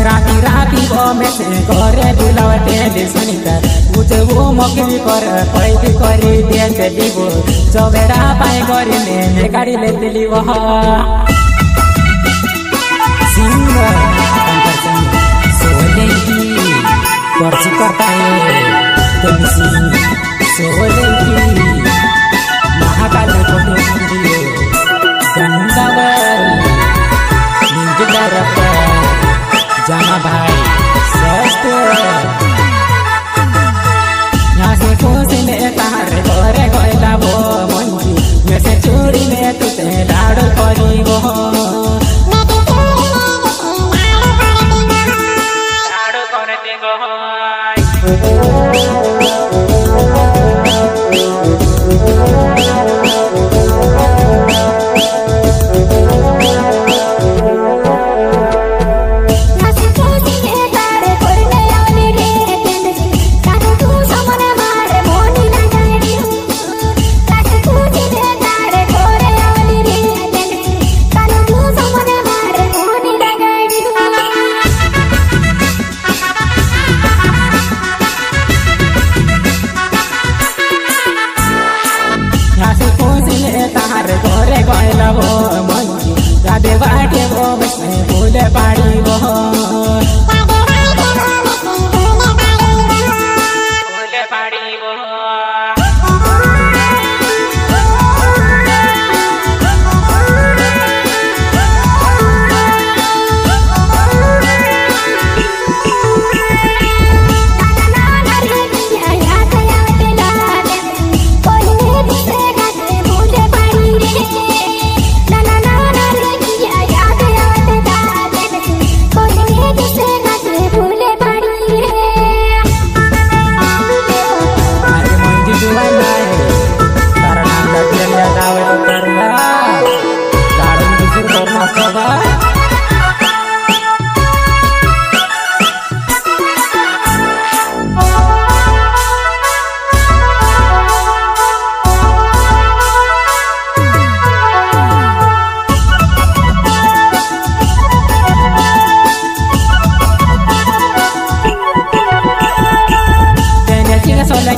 राती राती वो में से करे बुलावते सुनीता मुझे वो मौके कर पैदी करी दे दीबो चौबेड़ा पाए करी ले गाड़ी ले दिली वह सिंगर सोले की पर्ची करता है सोले की महाकाल को जाना भाई स्वस्थ यहाँ से खुश में तार घरे गैला वो मंजी में से चोरी में तुते लाड़ करी वो लाड़ करते पाड़ी वो पाड़ी वो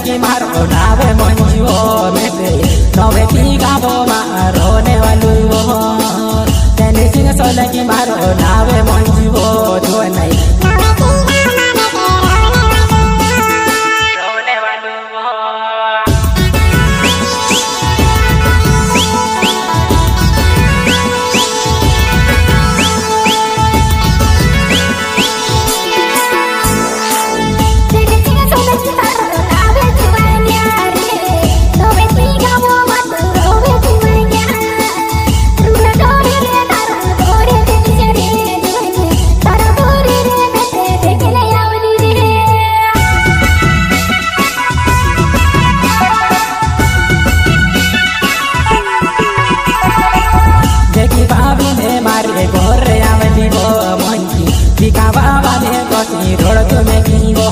की मारो नावे मंजू में से नवे की गावो मारोने वालू वो तेने सिंह सोले की मारो नावे मंजू जो नहीं रोने वालू रोड में की वो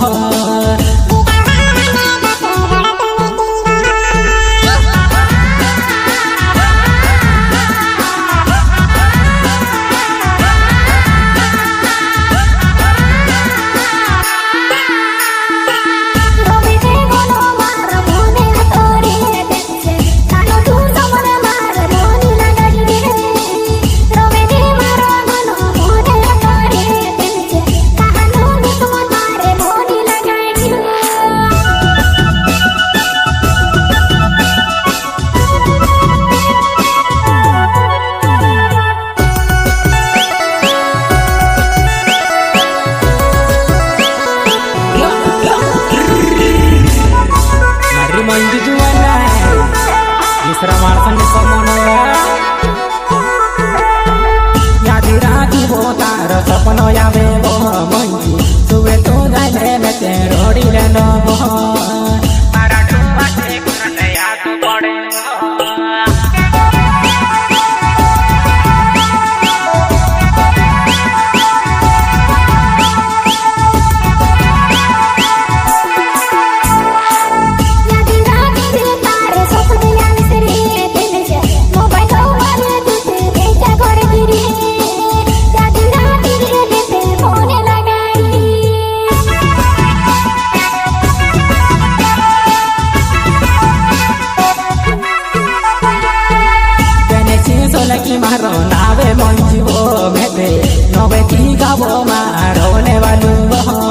मंजू जुआना दूसरा मार्सन समोना यादी राती वो तार सपनो यावे वो मंजू सुबह तो जाए में ते रोड़ी ले लो वो मारा डुआ से करने याद पड़े मोबाइल गावो मारोने वालू हो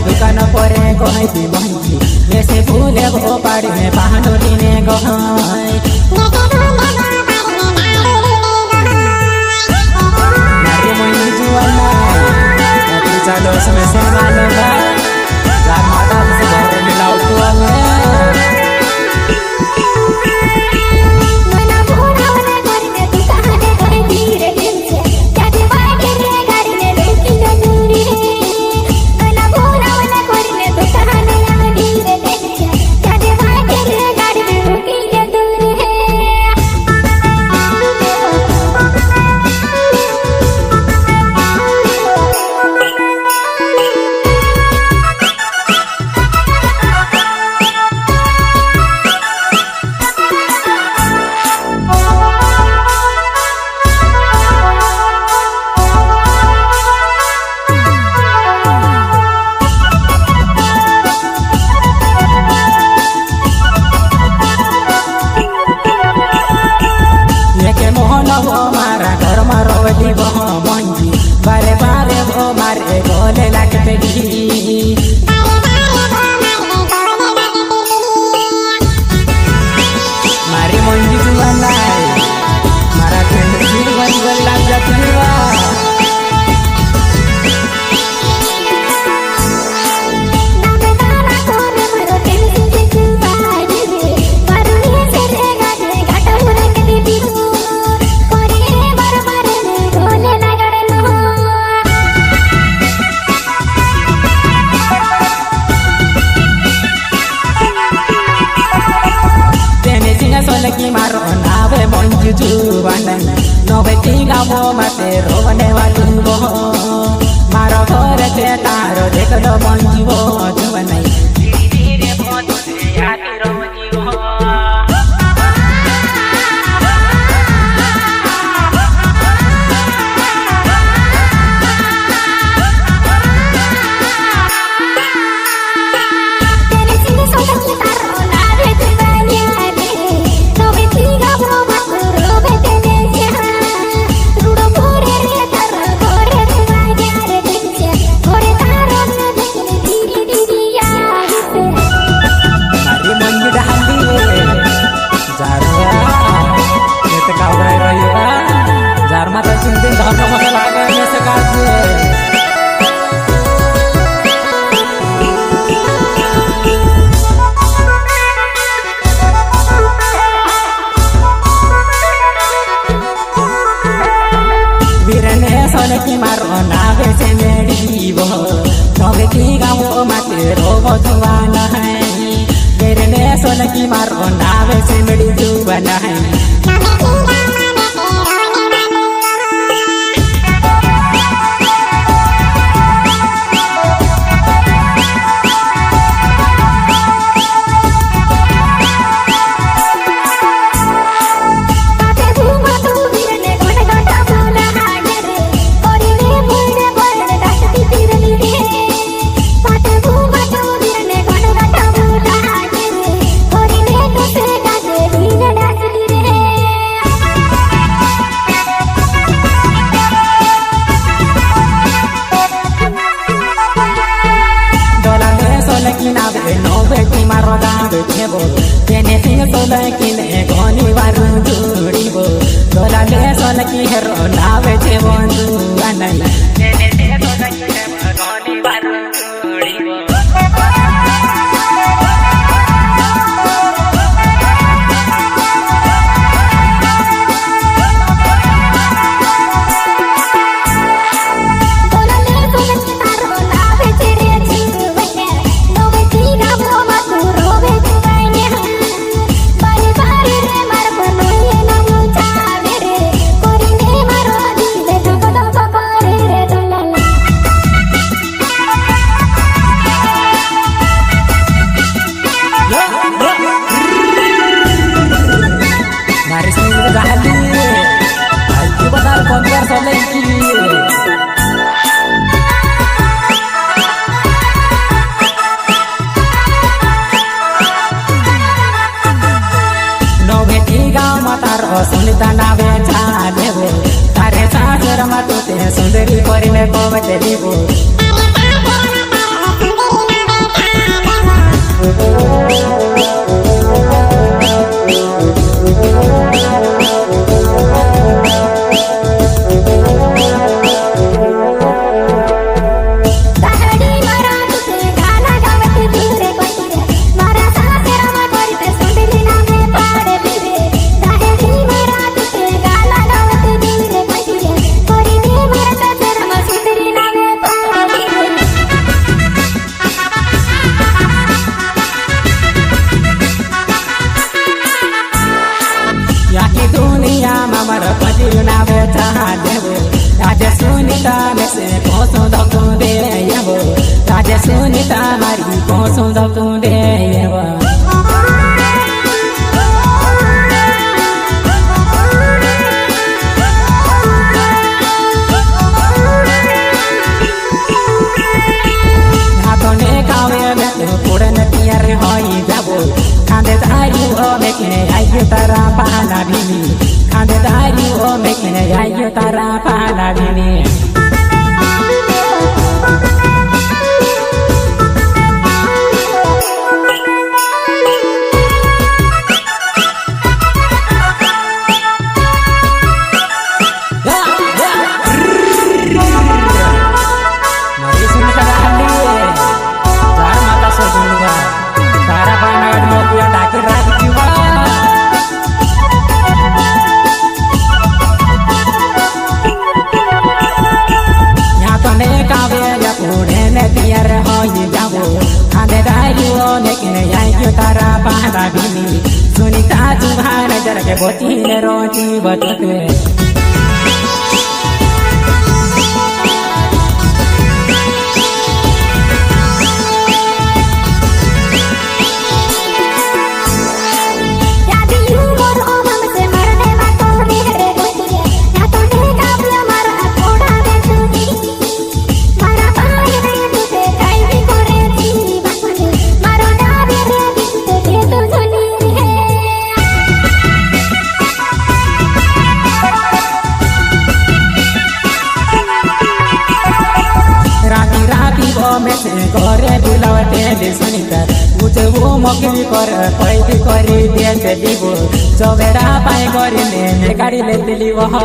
दुकान परे गई दी बंजी जैसे फूले वो पाड़ी में पहाड़ों ने गई नारी मोनी जुआला तू चलो समय से मालूम जान माता से घर मिलाओ तू बारे बारे वो मारे बोले लगते मारी मंजी जुआला मारा जीवन लग जाती की मारो नावे मंजू जुबान नवे टीगा वो मते रोने वाली वो मारो घर से तारो देख लो मंजू वो जुबान धीरे धीरे बहुत आती रोनी वो की मारो नावे से मेरी वो नवे की गाँव माते रोबो जुबान है मेरे ने सोने की मारो नावे से मेरी जुबान है गावे नौबेटी मारो गावे थेबो तेने सिंह सोलकी ने घनी वारु जुड़ीबो दोलाले सोलकी हेरो नावे थेबो दुआनै तेने सिंह सोलकी ने घनी वारु जुड़ीबो सुनिता नावे चालेबो तारे सासर मातु ते सुंदरी करिने कोवतेलीबो नावे चालेबो राजे सुनिता में से कोसो दकु दे यबो राजे सुनिता मारी कोसो दकु दे यबो हाथोने कावे में तो पुरन तियार होई जाबो खांदे तारी ओ मेके आयु तारा पाला बिनी खांदे तारी ओ मेके आयु तारा पाला बिनी सुनिता जुभान जरके बोचीने रोची बतते करे बुलावटे सुनिता उठे वो मौके कर पैदी करी दे दीबो चौबेरा पाए करिने गाड़ी ले दिली वह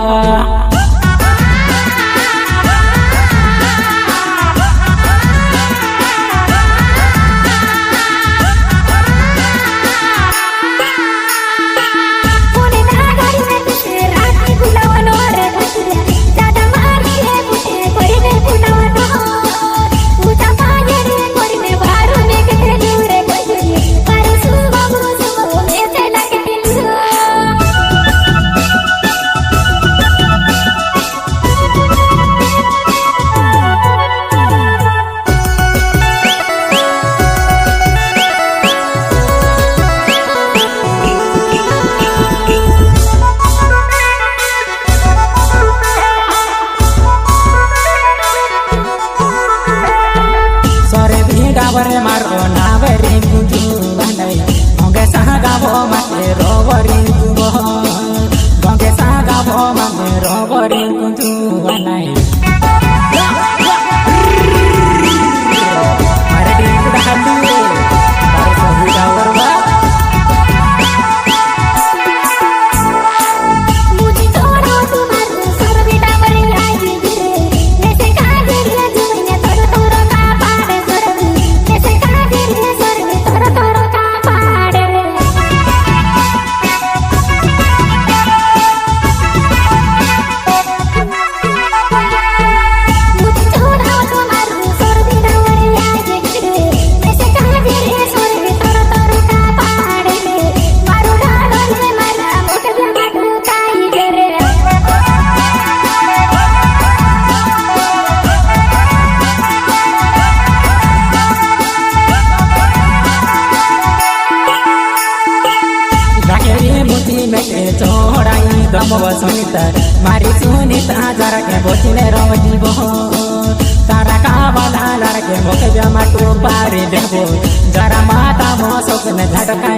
गावरे मारो नावे रिंगु जुवानै गंगे सा गावो माते रोवरी जुवो गंगे सा गावो माते रोवरी जुवानै अरे रिंगु डालू तर मारी सुनीता जरा के बोचने रवजीबो तारा का वाला लड़के मोके जमा टू पारी देबो जरा माता मो सोकने झटका